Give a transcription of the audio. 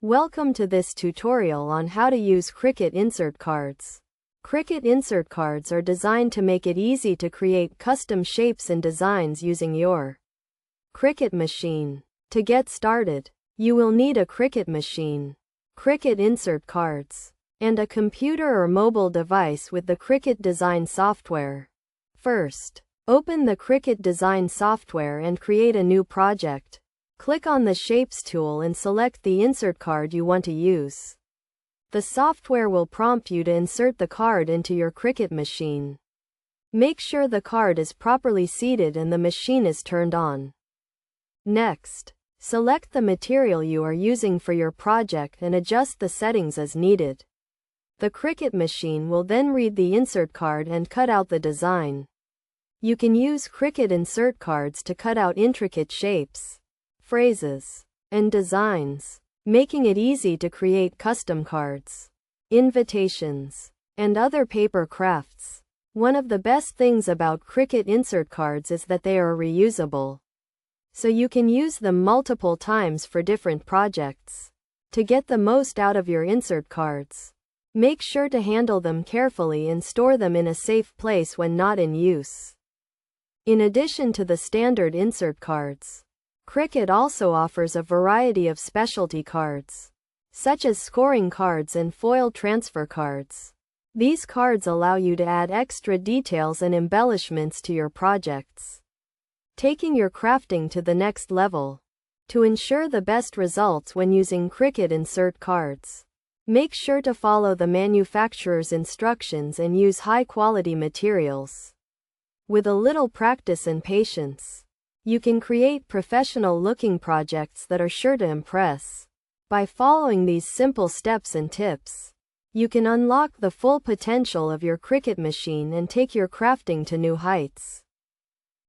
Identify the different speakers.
Speaker 1: Welcome to this tutorial on how to use Cricut insert cards. Cricut insert cards are designed to make it easy to create custom shapes and designs using your Cricut machine. To get started, you will need a Cricut machine, Cricut insert cards, and a computer or mobile device with the Cricut design software. First, open the Cricut design software and create a new project. Click on the Shapes tool and select the insert card you want to use. The software will prompt you to insert the card into your Cricut machine. Make sure the card is properly seated and the machine is turned on. Next, select the material you are using for your project and adjust the settings as needed. The Cricut machine will then read the insert card and cut out the design. You can use Cricut insert cards to cut out intricate shapes, phrases, and designs, making it easy to create custom cards, invitations, and other paper crafts. One of the best things about Cricut insert cards is that they are reusable, so you can use them multiple times for different projects. To get the most out of your insert cards, make sure to handle them carefully and store them in a safe place when not in use. In addition to the standard insert cards, Cricut also offers a variety of specialty cards, such as scoring cards and foil transfer cards. These cards allow you to add extra details and embellishments to your projects, taking your crafting to the next level. To ensure the best results when using Cricut insert cards, make sure to follow the manufacturer's instructions and use high-quality materials. With a little practice and patience, you can create professional-looking projects that are sure to impress. By following these simple steps and tips, you can unlock the full potential of your Cricut machine and take your crafting to new heights.